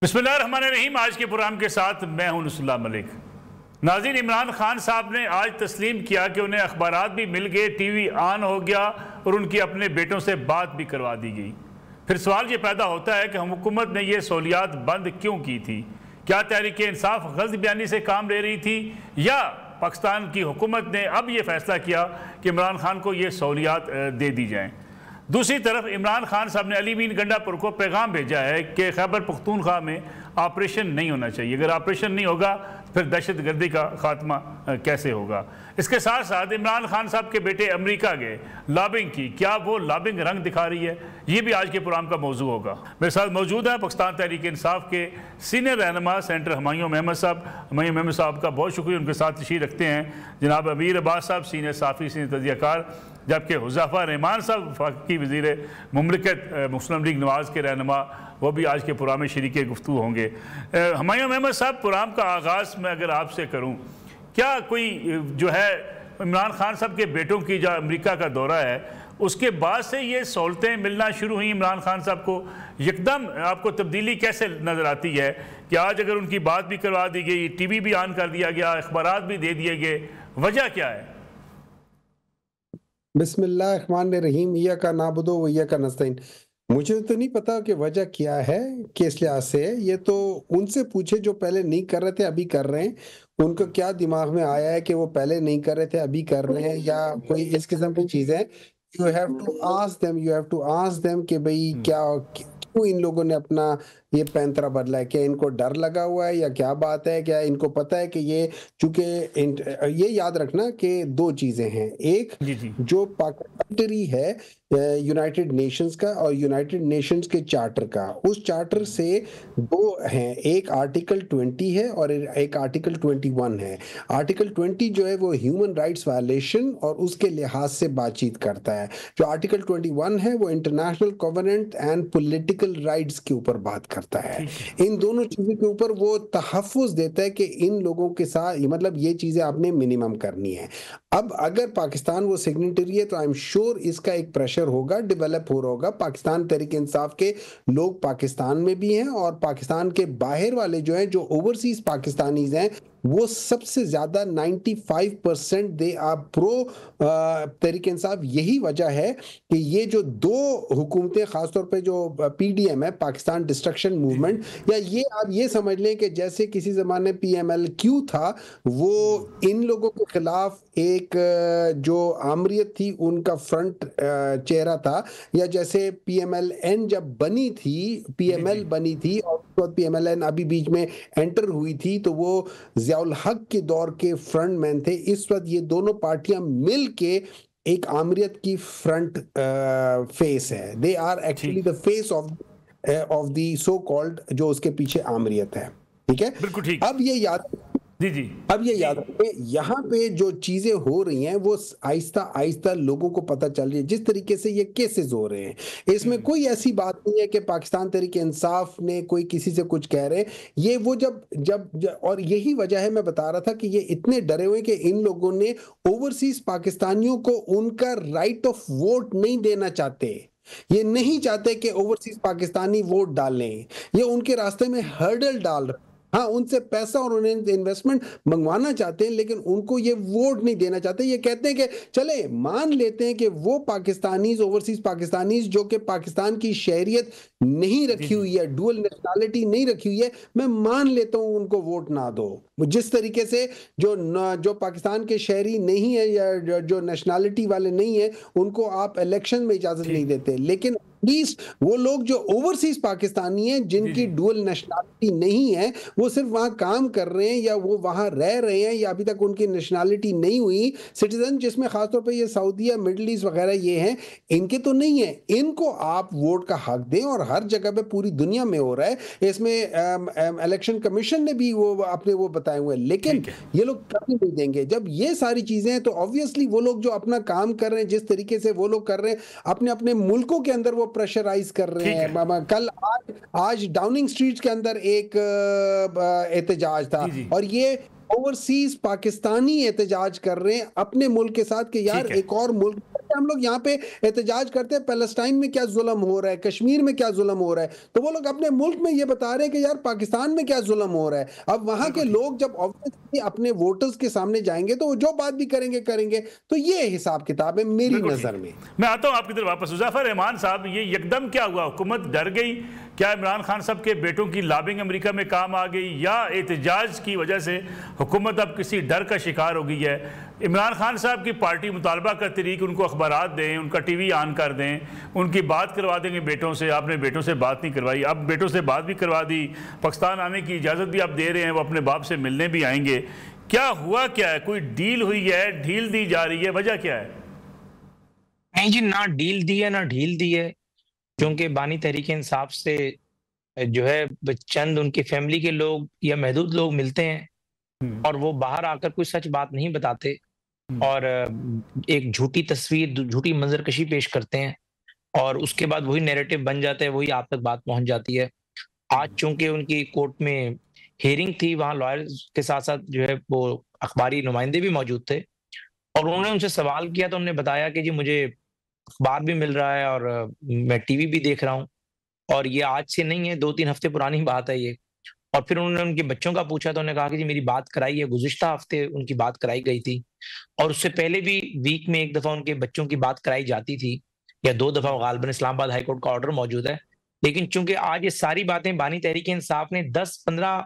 बिस्मिल्लाहिर्रहमानिर्रहीम। आज के प्रोग्राम के साथ मैं हूं नुसरुल्लाह मलिक। नाज़रीन, इमरान खान साहब ने आज तस्लीम किया कि उन्हें अखबारात भी मिल गए, टीवी ऑन हो गया और उनकी अपने बेटों से बात भी करवा दी गई। फिर सवाल ये पैदा होता है कि हुकूमत ने ये सहूलियात बंद क्यों की थी? क्या तहरीक इंसाफ गलत बयानी से काम ले रही थी या पाकिस्तान की हुकूमत ने अब ये फैसला किया कि इमरान खान को ये सहूलियात दे दी जाएँ? दूसरी तरफ इमरान खान साहब ने अली मीन गंडापुर को पैगाम भेजा है कि खैबर पख्तूनख्वा में ऑपरेशन नहीं होना चाहिए। अगर ऑपरेशन नहीं होगा फिर दहशत गर्दी का खात्मा कैसे होगा? इसके साथ साथ इमरान खान साहब के बेटे अमेरिका गए, लॉबिंग की, क्या वो लॉबिंग रंग दिखा रही है? ये भी आज के प्रोग्राम का मौजू होगा। मेरे साथ मौजूद है पाकिस्तान तहरीक इंसाफ के सीनियर रहनुमा सेंटर हुमायूं अहमद साहब। हुमायूं अहमद साहब का बहुत शुक्रिया, उनके साथ तशरीफ रखते हैं जनाब अमीर अब्बास साहब, सीनियर साफ़ी, सीनियर तजियाकार, जबकि हुज़ैफ़ा रहमान साहब वफाकी वज़ीर मुमलिकत मुस्लिम लीग नवाज़ के रहनुमा, वो भी आज के प्रोग्राम में शरीक गुफ्तगू होंगे। हुमायूं अहमद साहब, प्रोग्राम का आगाज़ मैं अगर आपसे करूँ, क्या कोई जो है इमरान खान साहब के बेटों की जो अमेरिका का दौरा है उसके बाद से ये सहूलतें मिलना शुरू हुई इमरान खान साहब को? यकदम आपको तब्दीली कैसे नज़र आती है कि आज अगर उनकी बात भी करवा दी गई, टीवी भी ऑन कर दिया गया, अखबारात भी दे दिए गए, वजह क्या है? बिस्मिल्लाहिर्रहमानिर्रहीम, इय्याका नाबुदु व इय्याका नस्तईन। मुझे तो नहीं पता कि वजह क्या है, किस लिहाज से है। ये तो उनसे पूछे जो पहले नहीं कर रहे थे अभी कर रहे हैं। उनको क्या दिमाग में आया है कि वो पहले नहीं कर रहे थे अभी कर रहे हैं, या कोई इस किस्म की चीजें। You have to ask them कि भाई क्यों इन लोगों ने अपना ये पैंतरा बदला है? क्या इनको डर लगा हुआ है या क्या बात है? क्या इनको पता है कि ये, चूंकि ये याद रखना कि दो चीजें हैं। एक, जो पाकिस्तान है यूनाइटेड नेशंस का और यूनाइटेड नेशंस के चार्टर का, उस चार्टर से दो हैं, एक आर्टिकल 20 है और एक आर्टिकल 21 है। आर्टिकल 20 जो है वो ह्यूमन राइट्स वायलेशन और उसके लिहाज से बातचीत करता है। जो आर्टिकल 21 है वो international covenant and political rights के ऊपर बात करता है। इन दोनों चीजों के ऊपर वो तहफ़्फ़ुज़ देता है कि इन लोगों के साथ, मतलब ये चीजें आपने मिनिमम करनी है। अब अगर पाकिस्तान वो सिग्नेटरी है तो आई एम श्योर इसका एक प्रेशर होगा, डेवलप हो रहा होगा। पाकिस्तान तहरीक इंसाफ के लोग पाकिस्तान में भी हैं और पाकिस्तान के बाहर वाले जो हैं, जो ओवरसीज पाकिस्तानीज हैं, वो सबसे ज्यादा 95% they are pro Tehreek Insaf. यही वजह है कि ये जो दो हुकूमतें, खासतौर पे जो पीडीएम है, पाकिस्तान डिस्ट्रक्शन मूवमेंट, या ये आप ये समझ लें कि जैसे किसी जमाने पीएमएलक्यू था, वो इन लोगों के खिलाफ एक जो आमरीत थी उनका फ्रंट चेहरा था। या जैसे पीएमएलएन जब बनी थी, पीएमएल बनी थी और उसके बाद पीएमएलएन अभी बीच में एंटर हुई थी, तो वो ज़ियाउल हक के दौर के फ्रंट मैन थे। इस वक्त ये दोनों पार्टियां मिल के एक आमरीत की फ्रंट फेस है। They are actually the face of the so called, जो उसके पीछे आमरीत है। ठीक है, बिल्कुल ठीक। अब ये याद रखें, यहाँ पे जो चीजें हो रही हैं वो आहिस्ता आहिस्ता लोगों को पता चल रही है। जिस तरीके से ये केसेस हो रहे हैं, इसमें कोई ऐसी बात नहीं है कि पाकिस्तान तहरीक इंसाफ ने कोई किसी से कुछ कह रहे हैं। ये वो जब और यही वजह है, मैं बता रहा था कि ये इतने डरे हुए कि इन लोगों ने ओवरसीज पाकिस्तानियों को उनका राइट ऑफ वोट नहीं देना चाहते। ये नहीं चाहते कि ओवरसीज पाकिस्तानी वोट डालें। ये उनके रास्ते में हर्डल डाल रहे हैं। हाँ, उनसे पैसा और उन्हें इन्वेस्टमेंट मंगवाना चाहते हैं, लेकिन उनको ये वोट नहीं देना चाहते। ये कहते हैं कि चले मान लेते हैं कि वो पाकिस्तानीज, ओवरसीज पाकिस्तानीज जो कि पाकिस्तान की शहरियत नहीं रखी हुई है, डुअल नेशनैलिटी नहीं रखी हुई है, मैं मान लेता हूं उनको वोट ना दो। जिस तरीके से जो पाकिस्तान के शहरी नहीं है या जो नेशनैलिटी वाले नहीं है, उनको आप इलेक्शन में इजाजत नहीं देते। लेकिन प्लीज वो लोग जो ओवरसीज पाकिस्तानी हैं, जिनकी डुअल नेशनैलिटी नहीं है, वो सिर्फ वहां काम कर रहे हैं या वो वहां रह रहे हैं या अभी तक उनकी नेशनैलिटी नहीं हुई सिटीजन, जिसमें खासतौर पे ये सऊदीया, मिडिल ईस्ट वगैरह ये हैं, इनके तो नहीं है। इनको आप वोट का हक दें और हर जगह पे पूरी दुनिया में हो रहा है। इसमें इलेक्शन कमीशन ने भी वो अपने वो बताए हुए, लेकिन ये लोग कभी नहीं देंगे। जब ये सारी चीजें हैं तो ऑब्वियसली वो लोग जो अपना काम कर रहे हैं, जिस तरीके से वो लोग कर रहे हैं, अपने अपने मुल्कों के अंदर वो प्रेशराइज कर रहे हैं। कल आज डाउनिंग स्ट्रीट के अंदर एक एहतजाज था और ये ओवरसीज पाकिस्तानी एहतजाज कर रहे हैं अपने मुल्क के साथ कि यार एक और मुल्क कि हम लोग यहाँ पे एहतजाज करते हैं पैलेस्टाइन में क्या जुल्म हो रहा है, कश्मीर में क्या जुल्म हो रहा है, तो वो लोग अपने मुल्क में ये बता रहे हैं कि यार पाकिस्तान में क्या जुल्म हो रहा है। अब वहां के लोग जब ऑब्वियसली अपने वोटर्स के सामने जाएंगे तो वो जो बात भी करेंगे करेंगे। तो ये हिसाब किताब है मेरी नजर में। मैं आता हूं आपकी तरफ वापस। मुजफ्फर रहमान साहब, ये यकदम क्या हुआ? हुकूमत डर गई क्या? इमरान खान साहब के बेटों की लॉबिंग अमेरिका में काम आ गई, या एहतजाज की वजह से हुकूमत अब किसी डर का शिकार हो गई है? इमरान खान साहब की पार्टी मुतालबा करती रही कि उनको अखबारात दें, उनका टीवी ऑन कर दें, उनकी बात करवा देंगे बेटों से। आपने बेटों से बात नहीं करवाई, अब बेटों से बात भी करवा दी, पाकिस्तान आने की इजाज़त भी आप दे रहे हैं, वो अपने बाप से मिलने भी आएंगे। क्या हुआ क्या है? कोई डील हुई है, ढील दी जा रही है, वजह क्या है? नहीं जी, ना डील दी है ना ढील दी है, क्योंकि बानी तहरीक इंसाफ से जो है चंद उनकी फैमिली के लोग या महदूद लोग मिलते हैं और वो बाहर आकर कोई सच बात नहीं बताते और एक झूठी तस्वीर, झूठी मंजरकशी पेश करते हैं और उसके बाद वही नैरेटिव बन जाता है, वही आप तक बात पहुंच जाती है। आज चूंकि उनकी कोर्ट में हियरिंग थी, वहां लॉयर्स के साथ साथ जो है वो अखबारी नुमाइंदे भी मौजूद थे और उन्होंने उनसे सवाल किया तो उन्होंने बताया कि जी मुझे अखबार भी मिल रहा है और मैं टीवी भी देख रहा हूँ और ये आज से नहीं है, 2-3 हफ्ते पुरानी बात है ये। और फिर उन्होंने उनके बच्चों का पूछा तो उन्होंने कहा कि जी मेरी बात कराई है, गुज़िश्ता हफ्ते उनकी बात कराई गई थी और उससे पहले भी वीक में 1 दफा उनके बच्चों की बात कराई जाती थी या 2 दफा, गालिबन इस्लामाबाद हाई कोर्ट का ऑर्डर मौजूद है। लेकिन चूंकि आज ये सारी बातें बानी तहरीक इंसाफ ने 10-15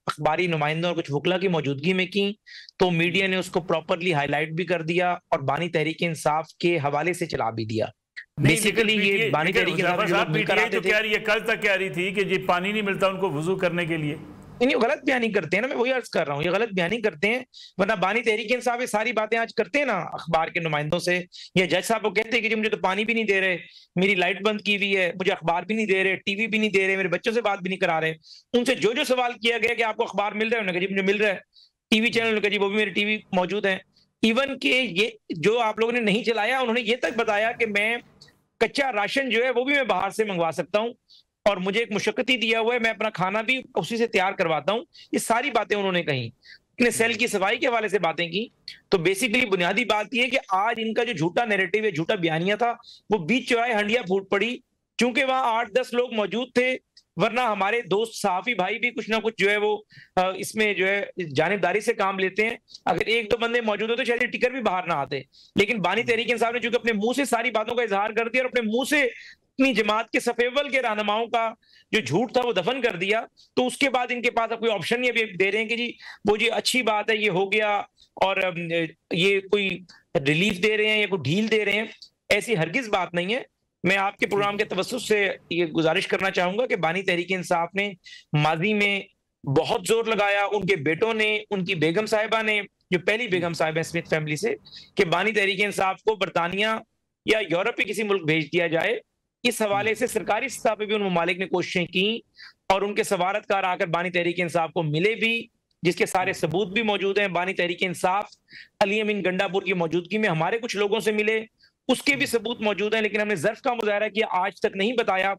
अखबारी नुमाइंदों और कुछ वकला की मौजूदगी में की, तो मीडिया ने उसको प्रॉपरली हाईलाइट भी कर दिया और बानी तहरीक इंसाफ के हवाले से चला भी दिया। बेसिकली ये बानी तहरीक इंसाफ तो कह रही है, कल तक कह रही थी कि जी पानी नहीं मिलता उनको वुजू करने के लिए। नहीं, गलत बयानी करते हैं ना, मैं वही अर्ज कर रहा हूँ, ये गलत बयानी करते हैं। वरना बानी तहरीक इंसाफ ये सारी बातें आज करते हैं ना अखबार के नुमाइंदों से, या जज साहब को कहते हैं कि जी मुझे तो पानी भी नहीं दे रहे, मेरी लाइट बंद की हुई है, मुझे अखबार भी नहीं दे रहे, टीवी भी नहीं दे रहे, मेरे बच्चों से बात भी नहीं करा रहे। उनसे जो जो सवाल किया गया कि आपको अखबार मिल रहा है, उन्होंने कहा जी मुझे मिल रहा है, टीवी चैनल जी वो भी मेरे टीवी मौजूद है। इवन के ये जो आप लोगों ने नहीं चलाया, उन्होंने ये तक बताया कि मैं कच्चा राशन जो है वो भी मैं बाहर से मंगवा सकता हूँ और मुझे एक मुशक्कती दिया हुआ है, मैं अपना खाना भी उसी से तैयार करवाता हूँ। ये सारी बातें उन्होंने कही, अपने सेल की सफाई के हवाले से बातें की। तो बेसिकली बुनियादी बात यह कि आज इनका जो झूठा नैरेटिव है, झूठा बयानिया था, वो बीच चौराहे हंडिया फूट पड़ी, क्योंकि वहां 8-10 लोग मौजूद थे। वरना हमारे दोस्त सहाफी भाई भी कुछ ना कुछ जो है वो इसमें जो है जानिबदारी से काम लेते हैं। अगर 1-2 बंदे मौजूद होते शायद टिकर भी बाहर ना आते। लेकिन बानी तहरीक इंसाफ ने चूंकि अपने मुंह से सारी बातों का इजहार कर दिया और अपने मुंह से अपनी जमात के सफेवल के रहनुमाओं का जो झूठ था वो दफन कर दिया, तो उसके बाद इनके पास अब कोई ऑप्शन नहीं अभी दे रहे हैं कि जी वो जी अच्छी बात है, ये हो गया और ये कोई रिलीफ दे रहे हैं या कोई ढील दे रहे हैं। ऐसी हरगिज बात नहीं है। मैं आपके प्रोग्राम के तवज्जुह से ये गुजारिश करना चाहूंगा कि बानी तहरीक इंसाफ ने माजी में बहुत जोर लगाया, उनके बेटों ने, उनकी बेगम साहिबा ने, जो पहली बेगम साहिबा स्मिथ फैमिली से, कि बानी तहरीक इंसाफ को बरतानिया या यूरोप के किसी मुल्क भेज दिया जाए। इस हवाले से सरकारी सतह पर भी उन ममालिक ने कोशिशें की और उनके सवारतकार आकर बानी तहरीक इंसाफ को मिले भी, जिसके सारे सबूत भी मौजूद हैं। बानी तहरीक इंसाफ अली अमीन गंडापुर की मौजूदगी में हमारे कुछ लोगों से मिले, उसके भी सबूत मौजूद हैं, लेकिन हमने ज़र्फ का मुजाहरा किया, आज तक नहीं बताया।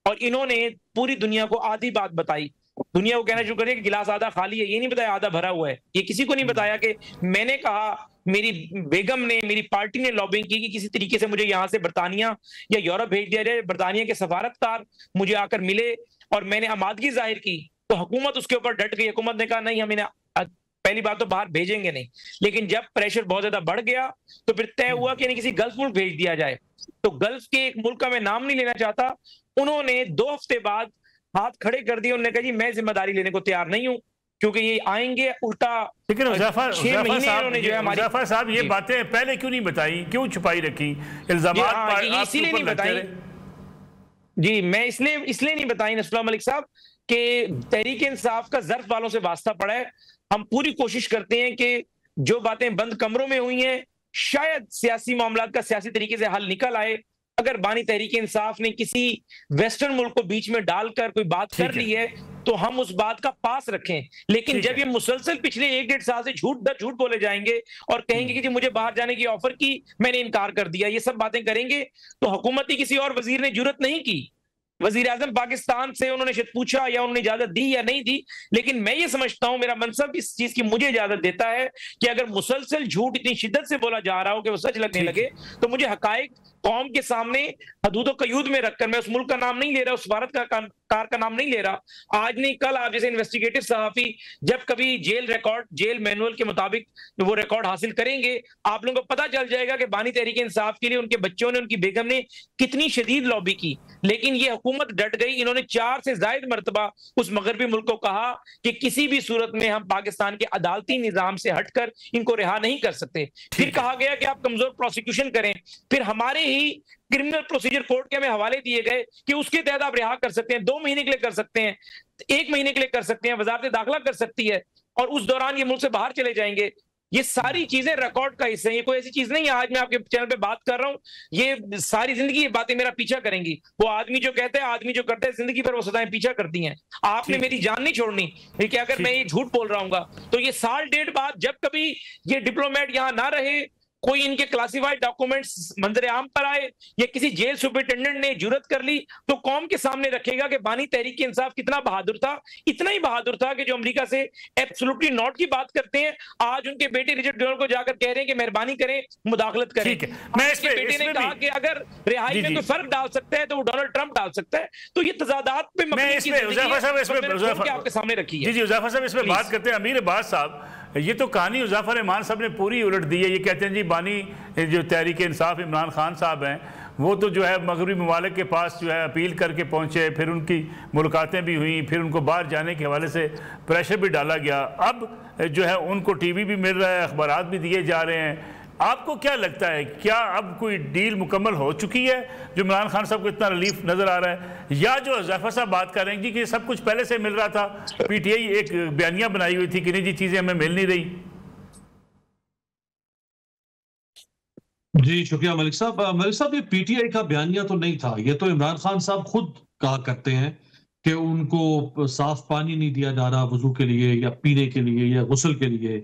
और इन्होंने पूरी दुनिया को आधी बात बताई, दुनिया को कहना शुरू कर दिया कि गिलास आधा खाली है, ये नहीं बताया आधा भरा हुआ है। ये किसी को नहीं बताया कि मैंने कहा, मेरी बेगम ने, मेरी पार्टी ने लॉबिंग की कि किसी तरीके से मुझे यहाँ से बरतानिया या यूरोप भेज दिया जाए। बरतानिया के सफारतकार मुझे आकर मिले और मैंने आमादगी जाहिर की, तो हुकूमत उसके ऊपर डट गई। हुकूमत ने कहा नहीं, हम इन्हें पहली बात तो बाहर भेजेंगे नहीं, लेकिन जब प्रेशर बहुत ज्यादा बढ़ गया तो फिर तय हुआ कि इन्हें किसी गल्फ मुल्क भेज दिया जाए। तो गल्फ के एक मुल्क का मैं नाम नहीं लेना चाहता, उन्होंने 2 हफ्ते बाद हाथ खड़े कर दिए। उन्होंने कहा जी मैं जिम्मेदारी लेने को तैयार नहीं हूं, क्योंकि ये आएंगे उल्टा। लेकिन मुजफ्फर साहब ये बातें पहले क्यों नहीं बताई, क्यों छुपाई रखी? इल्जामात इसीलिए नहीं बताई जी, मैं इसलिए नहीं बताई नसरुल्लाह मलिक साहब कि तहरीक इंसाफ का ज़र्फ वालों से वास्ता पड़ा है। हम पूरी कोशिश करते हैं कि जो बातें बंद कमरों में हुई हैं, शायद सियासी मामलात का सियासी तरीके से हल निकल आए। अगर बानी तहरीक इंसाफ ने किसी वेस्टर्न मुल्क को बीच में डालकर कोई बात कर ली है तो हम उस बात का पास रखें। लेकिन जब ये मुसलसल पिछले 1-1.5 साल से झूठ दर झूठ बोले जाएंगे और कहेंगे कि जी मुझे बाहर जाने की ऑफर की, मैंने इनकार कर दिया, ये सब बातें करेंगे, तो हुकूमत की किसी और वजीर ने जुर्रत नहीं की वजीर आजम पाकिस्तान से उन्होंने शायद पूछा या उन्होंने इजाजत दी या नहीं दी, लेकिन मैं ये समझता हूं, मेरा मनसब इस चीज की मुझे इजाजत देता है कि अगर मुसलसल झूठ इतनी शिद्दत से बोला जा रहा हो कि वो सच लगने लगे, तो मुझे हकायक कौम के सामने हदूद कयूद में रखकर, मैं उस मुल्क का नाम नहीं ले रहा, उस भारत कार का नाम नहीं ले रहा, आज नहीं कल आप जैसे इन्वेस्टिगेटिव सहाफी जब कभी जेल रिकॉर्ड, जेल मैनुअल के मुताबिक वो रिकॉर्ड हासिल करेंगे, आप लोगों को पता चल जाएगा कि बानी तहरीक इंसाफ के लिए उनके बच्चों ने, उनकी बेगम ने कितनी शदीद लॉबी की। लेकिन ये हुकूमत डट गई। इन्होंने 4 से ज्यादा मरतबा उस मगरबी मुल्क को कहा कि किसी भी सूरत में हम पाकिस्तान के अदालती निजाम से हटकर इनको रिहा नहीं कर सकते। फिर कहा गया कि आप कमजोर प्रोसिक्यूशन करें, फिर हमारे ही क्रिमिनल प्रोसीजर कोर्ट के हमें हवाले दिए गए कि उसके तहत आप रिहा कर सकते हैं, 2 महीने के लिए कर सकते हैं, 1 महीने के लिए कर सकते हैं, वजारत दाखिला कर सकती है, और उस दौरान ये मुल्क से बाहर चले जाएंगे। ये सारी चीजें रिकॉर्ड का हिस्सा है, ये कोई ऐसी चीज नहीं है आज मैं आपके चैनल पे बात कर रहा हूं, ये सारी जिंदगी ये बातें मेरा पीछा करेंगी। वो आदमी जो कहता है, आदमी जो करता है, जिंदगी पर वो सदाएं पीछा करती हैं। आपने मेरी जान नहीं छोड़नी कि अगर मैं ये झूठ बोल रहा हूँ तो ये 1.5 साल बाद जब कभी ये डिप्लोमेट यहां ना रहे, कोई इनके क्लासिफाइड डॉक्यूमेंट्स मंजर आम पर आए या किसी जेल सुपरिटेंडेंट ने जुरत कर ली, तो कौम के सामने रखेगा कि बानी तहरीक इंसाफ कितना बहादुर था। इतना ही बहादुर था कि जो अमेरिका से एब्सोल्युटली नॉट की बात करते हैं, आज उनके बेटे रिचर्ड डोनाल्ड को जाकर कह रहे हैं कि मेहरबानी करें, मुदाखलत करें। मैं इसके बेटे ने कहा कि अगर रिहाई में कोई फर्क डाल सकता है तो वो डोनाल्ड ट्रंप डाल सकता है। तो ये तजादात पे आपके सामने रखी है। जी उज़ैफर साहब इसमें बात करते हैं। अमीर अब्बास साहब, ये तो कहानी उज़ैफर रहमान साहब ने पूरी उलट दी है। ये कहते हैं जी बानी जो तहरीक इंसाफ इमरान खान साहब हैं, वो तो जो है मगरबी ममालिक के पास जो है अपील करके पहुँचे, फिर उनकी मुलाकातें भी हुई, फिर उनको बाहर जाने के हवाले से प्रेशर भी डाला गया। अब जो है उनको टीवी भी मिल रहा है, अखबारात भी दिए जा रहे हैं। आपको क्या लगता है, क्या अब कोई डील मुकम्मल हो चुकी है जो इमरान खान साहब को इतना रिलीफ नज़र आ रहा है, या जो ज़फ़र साहब बात कर रहे हैं जी कि सब कुछ पहले से मिल रहा था, पीटीआई एक बयानिया बनाई हुई थी कि नहीं जी चीज़ें हमें मिल नहीं रही? जी शुक्रिया मलिक साहब, ये पीटीआई का बयानिया तो नहीं था, ये तो इमरान खान साहब खुद कहा करते हैं कि उनको साफ पानी नहीं दिया जा रहा वजू के लिए या पीने के लिए या गुस्ल के लिए,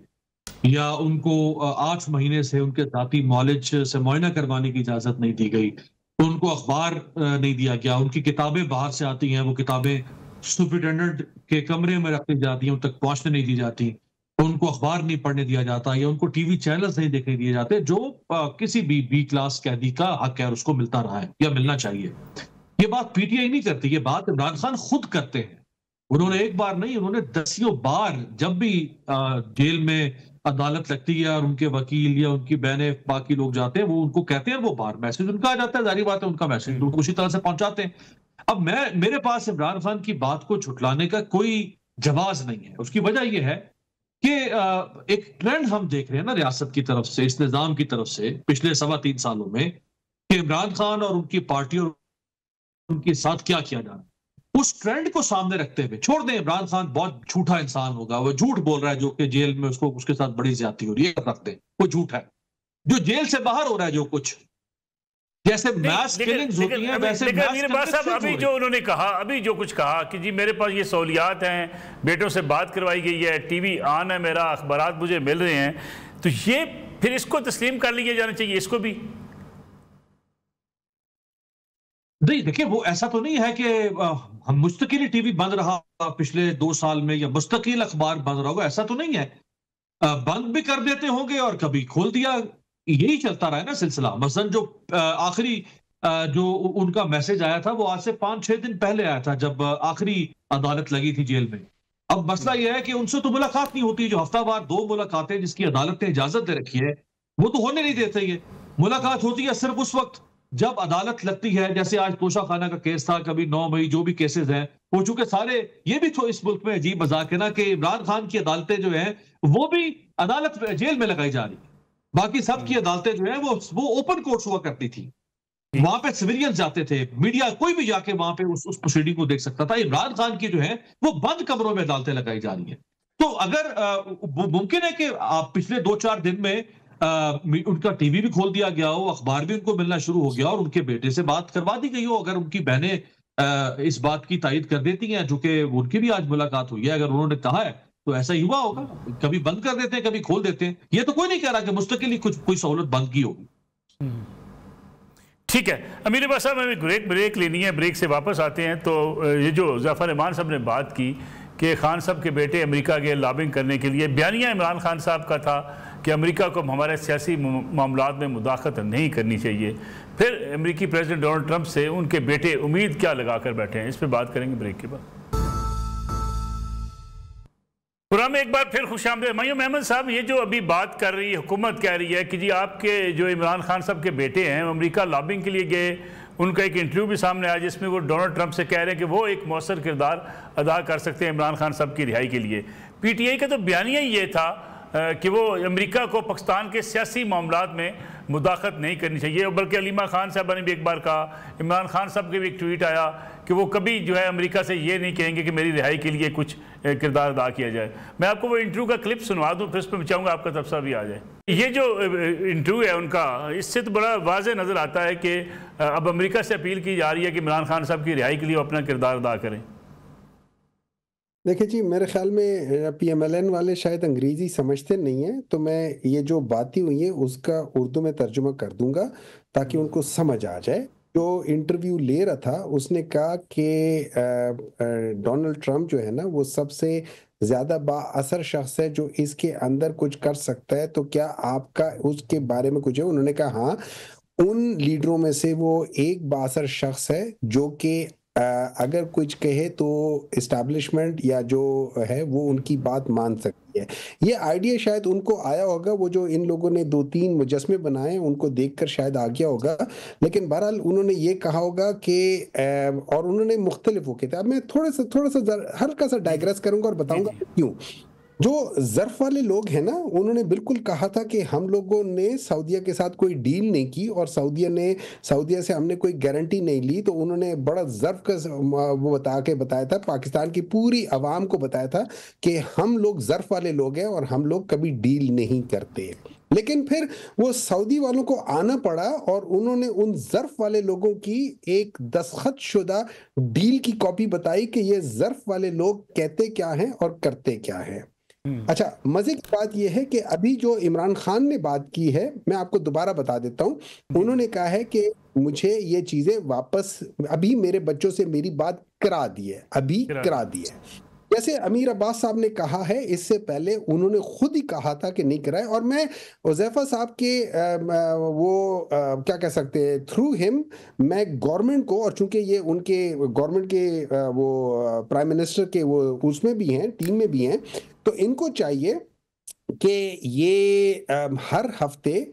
या उनको 8 महीने से उनके जाती मॉलेज से मुआयना करवाने की इजाजत नहीं दी गई, उनको अखबार नहीं दिया गया, उनकी किताबें बाहर से आती हैं, वो किताबें सुपरिटेंडेंट के कमरे में रखी जाती हैं, उन तक पहुंचने नहीं दी जाती, उनको अखबार नहीं पढ़ने दिया जाता, या उनको टीवी चैनल्स नहीं देखने दिए जाते, जो किसी भी बी क्लास कैदी का हक है, उसको मिलता रहा है या मिलना चाहिए। ये बात पीटीआई नहीं करती, ये बात इमरान खान खुद करते हैं। उन्होंने एक बार नहीं, उन्होंने 10 बार जब भी जेल में अदालत लगती है और उनके वकील या उनकी बहनें बाकी लोग जाते हैं, वो उनको कहते हैं, वो बाहर मैसेज उनका आ जाता है, जारी बात है उनका मैसेज उनको उसी तरह से पहुंचाते हैं। अब मेरे पास इमरान खान की बात को झुटलाने का कोई जवाब नहीं है। उसकी वजह यह है कि एक ट्रेंड हम देख रहे हैं ना रियासत की तरफ से, इस निजाम की तरफ से पिछले 3.25 सालों में, कि इमरान खान और उनकी पार्टी और उनके साथ क्या किया जा रहा है। उस ट्रेंड को सामने रखते हुए, छोड़ दें इमरान खान बहुत झूठा इंसान होगा, वो झूठ बोल रहा है जो कि जेल में उसके साथ बड़ी ज्यादती हो रही है, रख दें, वो झूठ है। जो जेल से बाहर हो रहा है, जो कुछ जैसे मास किलिंग्स होती हैं, वैसे अभी जो उन्होंने कहा, अभी जो कुछ कहा कि जी मेरे पास ये सहूलियात हैं, बेटों से बात करवाई गई है, टीवी ऑन है मेरा, अखबारात मुझे मिल रहे हैं, तो ये फिर इसको तस्लीम कर लिया जाना चाहिए, इसको भी नहीं। देखिए, वो ऐसा तो नहीं है कि हम मुस्तकिल टीवी बंद रहा पिछले 2 साल में या मुस्तकिल अखबार बंद रहा होगा, ऐसा तो नहीं है। बंद भी कर देते होंगे और कभी खोल दिया, यही चलता रहा है ना सिलसिला। मसलन जो आखिरी जो उनका मैसेज आया था, वो आज से 5-6 दिन पहले आया था, जब आखिरी अदालत लगी थी जेल में। अब मसला यह है कि उनसे तो मुलाकात नहीं होती, जो हफ्तावार 2 मुलाकातें जिसकी अदालत ने इजाजत दे रखी है, वो तो होने नहीं देते। ये मुलाकात होती है सिर्फ उस वक्त जब अदालत लगती है, जैसे आज तोशा खाना का केस था, कभी 9 मई, जो भी केसेस हैं, वो चूंकि सारे, ये भी तो इस मुल्क में अजीब मजाक है ना कि इमरान खान की अदालतें जो हैं वो भी अदालत जेल में लगाई जा रही है, बाकी सब की अदालतें जो है वो ओपन कोर्ट्स हुआ करती थी, वहां पे सिविलियंस जाते थे, मीडिया कोई भी जाके वहां पे उस प्रोसीडिंग को देख सकता था। इमरान खान की जो है वो बंद कमरों में अदालतें लगाई जा रही है। तो अगर मुमकिन है कि आप पिछले 2-4 दिन में उनका टीवी भी खोल दिया गया हो, अखबार भी उनको मिलना शुरू हो गया और उनके बेटे से बात करवा दी गई हो, अगर उनकी बहनें इस बात की तायद कर देती हैं, जो कि उनकी भी आज मुलाकात हुई है, अगर उन्होंने कहा है तो ऐसा ही हुआ होगा। कभी बंद कर देते हैं, कभी खोल देते हैं, ये तो कोई नहीं कह रहा कि मुस्तकिल ही कोई सहूलत बंद की होगी। ठीक है अमीर अब्बास साहब, हमें ब्रेक लेनी है, ब्रेक से वापस आते हैं। तो ये जो ज़फ़र इमान साहब ने बात की कि खान साहब के बेटे अमेरिका गए लॉबिंग करने के लिए, बयानिया इमरान खान साहब का था कि अमेरिका को हमारे सियासी मामलात में मुदाखलत नहीं करनी चाहिए। फिर अमेरिकी प्रेसिडेंट डोनाल्ड ट्रंप से उनके बेटे उम्मीद क्या लगा कर बैठे हैं, इस पर बात करेंगे ब्रेक के बाद। प्रोग्राम में एक बार फिर खुशामदीद। मयूम अहमद साहब, ये जो अभी बात कर रही है हुकूमत, कह रही है कि जी आपके जो इमरान खान साहब के बेटे हैं अमेरिका लॉबिंग के लिए गए, उनका एक इंटरव्यू भी सामने आया जिसमें वो डोनाल्ड ट्रंप से कह रहे हैं कि वो एक मौसर किरदार अदा कर सकते हैं इमरान खान साहब की रिहाई के लिए। पीटीआई का तो बयानिया ही ये था कि वो अमेरिका को पाकिस्तान के सियासी मामलात में मुदाखलत नहीं करनी चाहिए। बल्कि अलीमा खान साहबा ने भी एक बार कहा, इमरान खान साहब के भी एक ट्वीट आया कि वो कभी जो है अमेरिका से ये नहीं कहेंगे कि मेरी रिहाई के लिए कुछ किरदार अदा किया जाए। मैं आपको वो इंटरव्यू का क्लिप सुनवा दूँ, फिर उस पर मैं चाहूँगा आपका तबसरा भी आ जाए। ये जो इंटरव्यू है उनका, इससे तो बड़ा वाज़ेह नज़र आता है कि अब अमेरिका से अपील की जा रही है कि इमरान खान साहब की रिहाई के लिए वो अपना किरदार अदा करें। देखिए जी, मेरे ख्याल में पीएमएलएन वाले शायद अंग्रेजी समझते नहीं हैं, तो मैं ये जो बातें हुई है उसका उर्दू में तर्जुमा कर दूंगा ताकि उनको समझ आ जाए। जो इंटरव्यू ले रहा था उसने कहा कि डोनाल्ड ट्रंप जो है ना वो सबसे ज्यादा बाअसर शख्स है जो इसके अंदर कुछ कर सकता है, तो क्या आपका उसके बारे में कुछ है? उन्होंने कहा हाँ, उन लीडरों में से वो एक बाअसर शख्स है जो कि अगर कुछ कहे तो इस्टेब्लिशमेंट या जो है वो उनकी बात मान सकती है। ये आइडिया शायद उनको आया होगा, वो जो इन लोगों ने 2-3 मुजस्मे बनाए उनको देखकर शायद आ गया होगा। लेकिन बहरहाल उन्होंने ये कहा होगा कि और उन्होंने मुख्तलिफ वो किया। अब मैं थोड़ा सा हल्का सा डाइग्रेस करूंगा और बताऊंगा क्यों। जो ज़र्फ वाले लोग हैं ना, उन्होंने बिल्कुल कहा था कि हम लोगों ने सऊदीया के साथ कोई डील नहीं की और सऊदीया से हमने कोई गारंटी नहीं ली। तो उन्होंने बड़ा ज़र्फ का वो बताया था, पाकिस्तान की पूरी आवाम को बताया था कि हम लोग ज़र्फ वाले लोग हैं और हम लोग कभी डील नहीं करते। लेकिन फिर वो सऊदी वालों को आना पड़ा और उन्होंने उन ज़र्फ वाले लोगों की एक दस्तखत शुदा डील की कॉपी बताई कि ये ज़र्फ वाले लोग कहते क्या हैं और करते क्या हैं। अच्छा, मजे की बात यह है कि अभी जो इमरान खान ने बात की है, मैं आपको दोबारा बता देता हूं। उन्होंने कहा है कि मुझे ये चीजें वापस अभी मेरे बच्चों से मेरी बात करा दी है, अभी करा दी है। जैसे अमीर अब्बास साहब ने कहा है, इससे पहले उन्होंने खुद ही कहा था कि नहीं कराए। और मैं हुज़ैफा साहब के क्या कह सकते हैं, थ्रू हिम मैं गवर्नमेंट को, और चूंकि ये उनके गवर्नमेंट के वो प्राइम मिनिस्टर के वो उसमें भी हैं, टीम में भी हैं, तो इनको चाहिए कि ये हर हफ्ते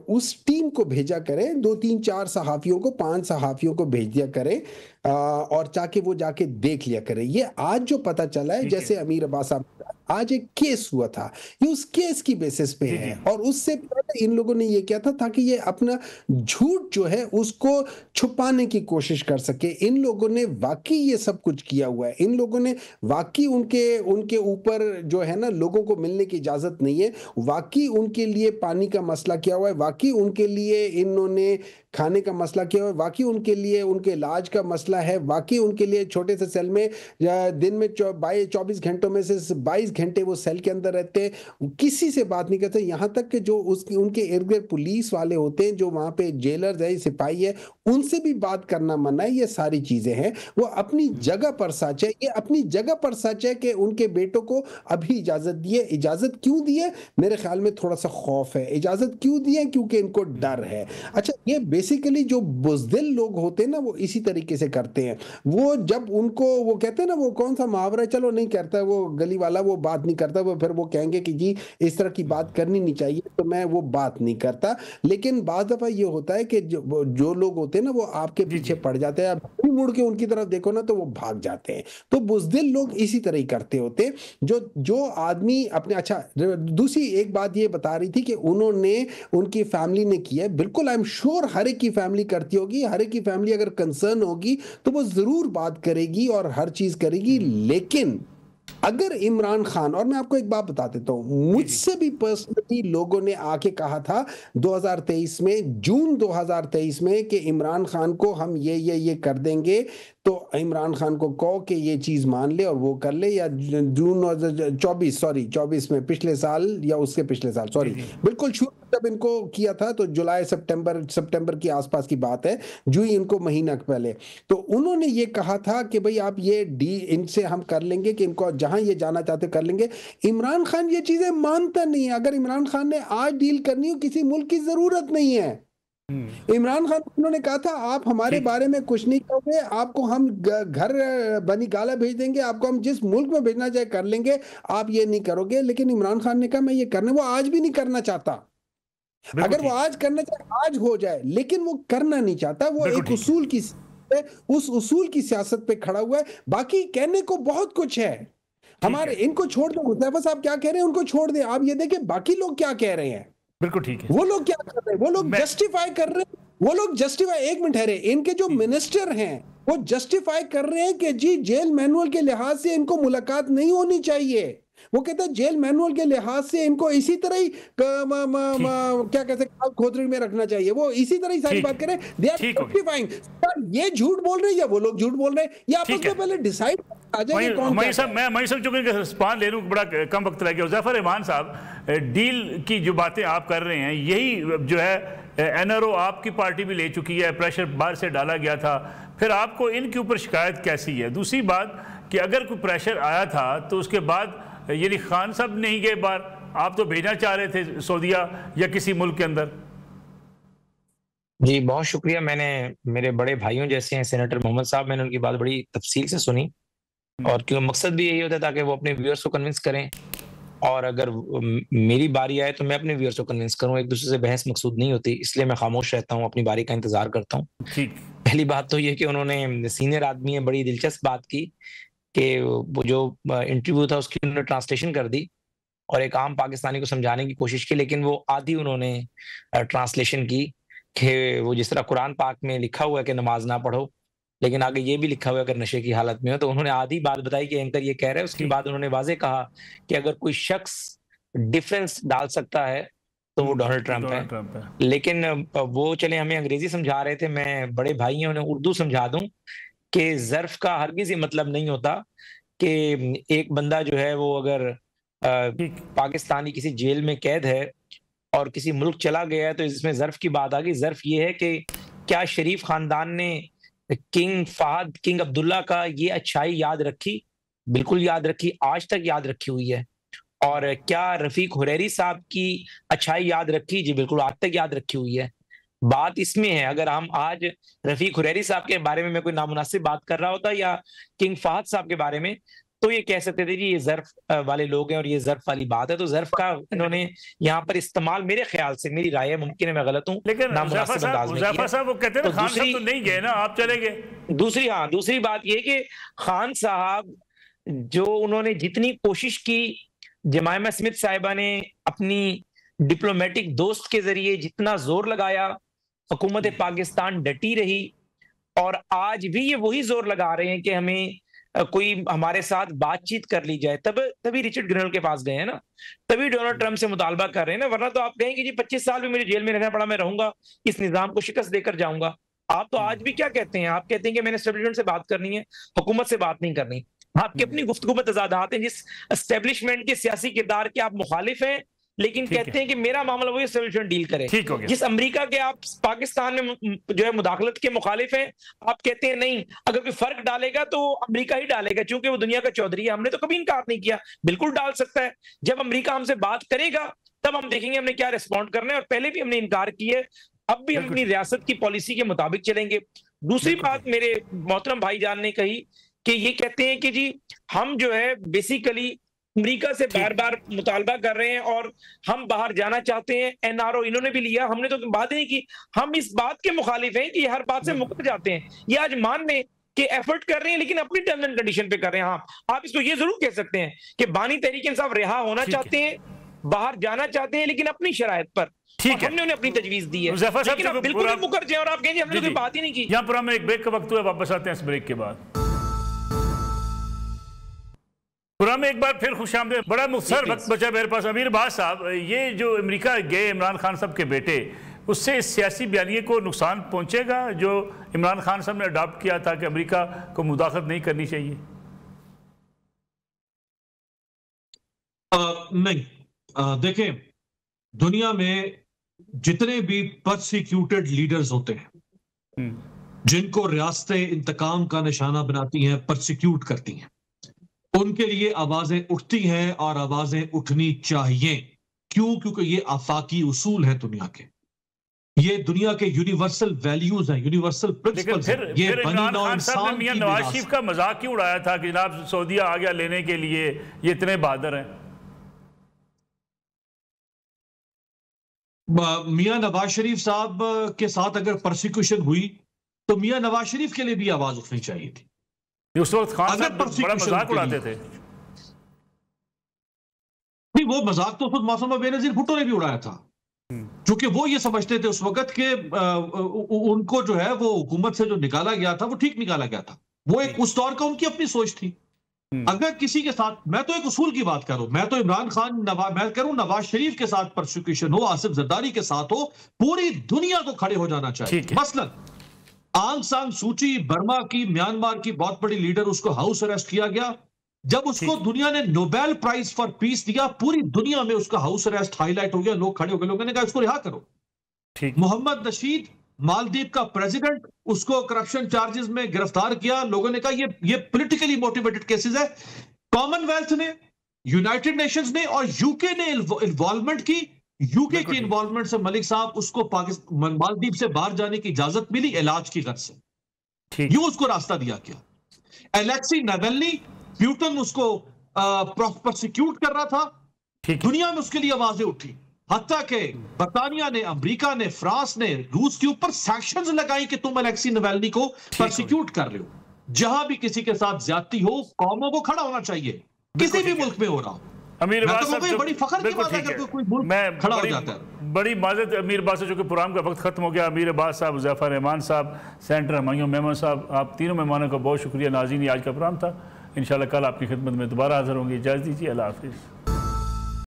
उस टीम को भेजा करें, 2-3-4 सहाफ़ियों को, 5 सहाफ़ियों को भेज दिया करें और ताकि वो जाके देख लिया करें। ये आज जो पता चला है, जैसे अमीर अब्बास साहब, आज एक केस हुआ था, ये उस केस की बेसिस पे है। और उससे पहले इन लोगों ने ये किया था ताकि ये अपना झूठ जो है उसको छुपाने की कोशिश कर सके। इन लोगों ने वाकई ये सब कुछ किया हुआ है। इन लोगों ने वाकई उनके ऊपर जो है ना लोगों को मिलने की इजाजत नहीं है। वाकई उनके लिए पानी का मसला किया हुआ है, वाकई उनके लिए इन्होंने खाने का मसला किया हुआ है, वाकई उनके लिए उनके इलाज का मसला है, वाकई उनके लिए छोटे से सेल में दिन में 24 घंटों में से 22 घंटे वो सेल के अंदर रहते, किसी से बात नहीं करते। यहाँ तक कि जो उनके इर्द गिर्द पुलिस वाले होते हैं, जो वहाँ पे जेलर है, सिपाही है, उनसे भी बात करना मना है। ये सारी चीजें हैं, वो अपनी जगह पर सच है। ये अपनी जगह पर सच है कि उनके बेटों को अभी इजाजत दी है। इजाजत क्यों दी है? मेरे ख्याल में थोड़ा सा खौफ है। इजाजत क्यों दी है? क्योंकि इनको डर है। अच्छा, ये बेसिकली जो बुज़दिल लोग होते हैं ना, वो इसी तरीके से करते हैं। वो जब उनको वो कहते हैं ना, वो कौन सा मुहावरा, चलो नहीं करता वो गली वाला, वो बात नहीं करता, वो फिर वो कहेंगे कि जी इस तरह की बात करनी नहीं चाहिए, तो मैं वो बात नहीं करता। लेकिन बाज़ दफा ये होता है कि जो लोग होते हैं ना, वो आपके पीछे पड़ जाते हैं। आप मुड़ के उनकी तरफ देखो ना तो वो भाग जाते हैं। तो बुज़दिल लोग इसी तरह ही करते होते हैं। जो आदमी अपने, अच्छा दूसरी एक बात ये बता रही थी कि उन्होंने, उनकी फैमिली ने किया है। बिल्कुल, आई एम श्योर हर एक की फैमिली करती होगी। हर एक की फैमिली अगर कंसर्न होगी तो वो जरूर बात करेगी और हर चीज करेगी। लेकिन अगर इमरान खान, और मैं आपको एक बात बता देता हूँ, मुझसे भी पर्सनली लोगों ने आके कहा था 2023 में, जून 2023 में, कि इमरान खान को हम ये कर देंगे, तो इमरान खान को कहो कि ये चीज मान ले और वो कर ले, या जून 24 में, पिछले साल या उसके पिछले साल, सॉरी, बिल्कुल शुरू जब इनको किया था तो जुलाई सितंबर के आसपास की बात है, जो ही इनको महीना पहले, तो उन्होंने ये कहा था कि भाई आप ये इनसे हम कर लेंगे, कि इनको जहां ये जाना चाहते कर लेंगे। इमरान खान ये चीजें मानता नहीं है। अगर इमरान खान ने आज डील करनी हो, किसी मुल्क की जरूरत नहीं है। इमरान खान उन्होंने कहा था आप हमारे बारे में कुछ नहीं कहोगे, आपको हम घर बनी गाला भेज देंगे, आपको हम जिस मुल्क में भेजना चाहे कर लेंगे, आप ये नहीं करोगे। लेकिन इमरान खान ने कहा मैं ये करने, वो आज भी नहीं करना चाहता। अगर वो आज करना चाहे आज हो जाए, लेकिन वो करना नहीं चाहता। वो एक उसूल की, उस उसूल की सियासत पे खड़ा हुआ है। बाकी कहने को बहुत कुछ है हमारे, इनको छोड़ दो। हुज़ैफा साहब क्या कह रहे हैं उनको छोड़ दे, आप ये देखें बाकी लोग क्या कह रहे हैं। बिल्कुल ठीक है। वो लोग क्या कर रहे हैं, वो लोग जस्टिफाई कर रहे हैं, वो लोग जस्टिफाई, एक मिनट ठहरे, इनके जो मिनिस्टर हैं वो जस्टिफाई कर रहे हैं कि जी जेल मैनुअल के लिहाज से इनको मुलाकात नहीं होनी चाहिए। वो कहता है जेल मैनुअल के लिहाज से इनको इसी तरह ही क्या कहते हैं खोदरी में रखना चाहिए। वो इसी तरह ही सारी बात करें, दे आर जस्टिफाइंग। ये झूठ बोल रहे हैं या वो लोग झूठ बोल रहे हैं, ये आपस में पहले डिसाइड आ जाएंगे कौन क्या है। मैं सब चुके रिस्पांस ले लूं, बड़ा कम वक्त लग गया। हुज़ैफा रहमान साहब, डील की जो बातें आप कर रहे हैं, यही जो है एनआरओ आपकी पार्टी भी ले चुकी है, प्रेशर बाहर से डाला गया था, फिर आपको इनके ऊपर शिकायत कैसी है? दूसरी बात कि अगर कोई प्रेशर आया था तो उसके बाद यानी खान साहब नहीं गए बाहर, आप तो भेजना चाह रहे थे सऊदीया या किसी मुल्क के अंदर। जी बहुत शुक्रिया। मैंने, मेरे बड़े भाइयों जैसे हैं सेनेटर मोहम्मद साहब, मैंने उनकी बात बड़ी तफसील से सुनी, और क्यों मकसद भी यही होता है ताकि वो अपने व्यूअर्स को कन्विंस करें, और अगर मेरी बारी आए तो मैं अपने व्यूअर्स को कन्विंस करूं। एक दूसरे से बहस मकसूद नहीं होती, इसलिए मैं खामोश रहता हूं, अपनी बारी का इंतजार करता हूं। पहली बात तो ये कि उन्होंने, सीनियर आदमी है, बड़ी दिलचस्प बात की कि वो जो इंटरव्यू था उसकी उन्होंने ट्रांसलेशन कर दी और एक आम पाकिस्तानी को समझाने की कोशिश की, लेकिन वो आधी उन्होंने ट्रांसलेशन की कि वो जिस तरह कुरान पाक में लिखा हुआ है कि नमाज ना पढ़ो, लेकिन आगे ये भी लिखा हुआ है अगर नशे की हालत में हो, तो उन्होंने आधी बात बताई कि एंकर ये कह रहे हैं। उसके बाद उन्होंने वाजे कहा कि अगर कोई शख्स डिफरेंस डाल सकता है तो वो डोनाल्ड ट्रंप है। लेकिन वो चले हमें अंग्रेजी समझा रहे थे, मैं बड़े भाई हैं उन्हें उर्दू समझा दूं कि ज़र्फ का हरगिज़ ये मतलब नहीं होता कि एक बंदा जो है वो अगर पाकिस्तानी किसी जेल में कैद है और किसी मुल्क चला गया है तो इसमें ज़र्फ की बात आ गई। ज़र्फ ये है कि क्या शरीफ खानदान ने किंग फहद, किंग अब्दुल्ला का ये अच्छाई याद रखी? बिल्कुल याद रखी, आज तक याद रखी हुई है। और क्या रफीक हुरैरी साहब की अच्छाई याद रखी? जी बिल्कुल, आज तक याद रखी हुई है। बात इसमें है, अगर हम आज रफीक हुरैरी साहब के बारे में मैं कोई नामुनासिब बात कर रहा होता या किंग फहद साहब के बारे में, तो ये कह सकते थे जी ये ज़र्फ वाले लोग हैं और ये ज़र्फ वाली बात है। तो ज़र्फ का इन्होंने यहाँ पर इस्तेमाल, मेरे ख्याल से, मेरी राय है, मुमकिन है मैं गलत हूँ, लेकिन हुज़ैफा साहब वो कहते हैं खान साहब तो नहीं गए ना, आप चले गए। दूसरी बात ये कि खान साहब जो उन्होंने जितनी कोशिश की, जमायमा स्मिथ साहिबा ने अपनी डिप्लोमेटिक दोस्त के जरिए जितना जोर लगाया, हुकूमत पाकिस्तान डटी रही, और आज भी ये वही जोर लगा रहे हैं कि हमें कोई हमारे साथ बातचीत कर ली जाए। तभी रिचर्ड ग्रेनल के पास गए हैं ना, तभी डोनाल्ड ट्रंप से मुतालबा कर रहे हैं ना, वरना तो आप कहें कि जी 25 साल भी मुझे जेल में रहना पड़ा, मैं रहूंगा, इस निजाम को शिकस्त देकर जाऊंगा। आप तो आज भी क्या कहते हैं? आप कहते हैं कि मैंने एस्टेब्लिशमेंट से बात करनी है, हुकूमत से बात नहीं करनी। आपकी अपनी गुफ्तगू में तजादात हैं, जिस एस्टेब्लिशमेंट के सियासी किरदार के आप मुखालिफ हैं, लेकिन कहते हैं कि मेरा मामला वही एस्टेब्लिशमेंट डील करे। जिस अमेरिका के आप पाकिस्तान में जो है मुदाखलत के मुखालिफ हैं, आप कहते हैं नहीं, अगर कोई फर्क डालेगा तो अमेरिका ही डालेगा क्योंकि वो दुनिया का चौधरी है। हमने तो कभी इनकार नहीं किया, बिल्कुल डाल सकता है। जब अमेरिका हमसे बात करेगा तब हम देखेंगे हमने क्या रिस्पॉन्ड करना है, और पहले भी हमने इनकार किया है, अब भी हम अपनी रियासत की पॉलिसी के मुताबिक चलेंगे। दूसरी बात मेरे मोहतरम भाईजान ने कही कि ये कहते हैं कि जी हम जो है बेसिकली अमेरिका से बार बार मुतालबा कर रहे हैं और हम बाहर जाना चाहते हैं। एनआरओ इन्होंने भी लिया, हमने तो बात ही नहीं की। हम इस बात के मुखालिफ हैं कि हर बात से मुकर जाते हैं। ये आज मान लें कि एफर्ट कर रहे हैं लेकिन अपनी टर्म्स एंड कंडीशन पे कर रहे हैं। हाँ, आप इसको ये जरूर कह सकते हैं कि बानी तहरीक इंसाफ रिहा होना चाहते हैं, बाहर जाना चाहते हैं, लेकिन अपनी शराइत पर। ठीक है, हमने उन्हें अपनी तजवीज दी है, लेकिन आप बिल्कुल मुकर जाए और आप कहेंगे हमने कोई बात ही नहीं की। यहाँ पर हमें एक ब्रेक का वक्त हुआ, वापस आते हैं इस ब्रेक के बाद। प्रोग्राम में एक बार फिर खुशामदीद। बड़ा मुख्तसर वक्त बचा मेरे पास। अमीर अब्बास साहब, ये जो अमेरिका गए इमरान खान साहब के बेटे, उससे इस सियासी बयानिए को नुकसान पहुंचेगा जो इमरान खान साहब ने अडॉप्ट किया था कि अमेरिका को मुदाखलत नहीं करनी चाहिए? नहीं, देखें, दुनिया में जितने भी परसिक्यूटेड लीडर्स होते हैं, जिनको रियासतें इंतकाम का निशाना बनाती हैं, परसिक्यूट करती हैं, उनके लिए आवाजें उठती हैं और आवाजें उठनी चाहिए। क्यों? क्योंकि ये आफाकी उसूल है दुनिया के, ये दुनिया के यूनिवर्सल वैल्यूज हैं, यूनिवर्सल प्रिंसिपल्स हैं। ये इमरान खान साहब ने मियां नवाज शरीफ का मजाक क्यों उड़ाया था कि जनाब सऊदीया आ गया लेने के लिए, ये इतने बहादुर हैं? मियां नवाज शरीफ साहब के साथ अगर परसिक्यूशन हुई तो मियां नवाज शरीफ के लिए भी आवाज उठनी चाहिए थी। उस वक्त खान साहब बड़ा मजाक उड़ाते थे। नहीं, वो मजाक तो खुद मौसम बेनजीर भुट्टो ने भी उड़ाया था, क्योंकि वो ये समझते थे उस वक्त के उनको जो है वो हुकूमत से जो निकाला गया था वो ठीक निकाला गया था। वो एक उस दौर का उनकी अपनी सोच थी। अगर किसी के साथ, मैं तो एक उसूल की बात करूं, मैं तो इमरान खान मैं करूं नवाज शरीफ के साथ परसिक्यूशन हो, आसिफ जरदारी के साथ हो, पूरी दुनिया को खड़े हो जाना चाहिए। मसलन आंग सान सूची, बर्मा की, म्यांमार की बहुत बड़ी लीडर, उसको हाउस अरेस्ट किया गया। जब उसको दुनिया ने नोबेल प्राइज फॉर पीस दिया, पूरी दुनिया में उसका हाउस अरेस्ट हाईलाइट हो गया, लोग खड़े हो गए, लोगों ने कहा इसको रिहा करो। मोहम्मद नशीद, मालदीव का प्रेसिडेंट, उसको करप्शन चार्जेस में गिरफ्तार किया, लोगों ने कहा ये पॉलिटिकली मोटिवेटेड केसेस है। कॉमनवेल्थ ने, यूनाइटेड नेशंस ने और यूके ने इन्वॉल्वमेंट की। यूके की इन्वॉल्वमेंट से मलिक साहब उसको पाकिस्तान, मालदीव से बाहर जाने की इजाजत मिली इलाज की गर्ज से, यूं उसको रास्ता दिया गया। एलेक्सी नावल्नी, प्यूटन उसको प्रोसिक्यूट कर रहा था, दुनिया में उसके लिए आवाजें उठी। हत्ता के बर्तानिया ने, अमेरिका ने, फ्रांस ने रूस के ऊपर सैंक्शंस लगाई कि तुम अलेक्सी नावल्नी को प्रोसिक्यूट कर रहे हो। जहां भी किसी के साथ ज्यादती हो, कौमों को खड़ा होना चाहिए, किसी भी मुल्क में हो रहा हो। अमीर अब्बास साहब, बड़ी फख्र की बात है कि कोई मुल्क खड़ा हो जाता है। बड़ी माजरत अमीर अब्बास, जो कि प्रोग्राम का वक्त खत्म हो गया। अमीर अब्बास साहब, ज़फ़र रहमान साहब, सेंटर हमायूं मेमन साहब, आप तीनों मेहमानों का बहुत शुक्रिया। नाज़रीन, आज का प्रोग्राम था। इंशाल्लाह कल आपकी खिदमत में दोबारा हाजिर होंगे। इजाज़त दीजिए, अल्लाह हाफ़िज़।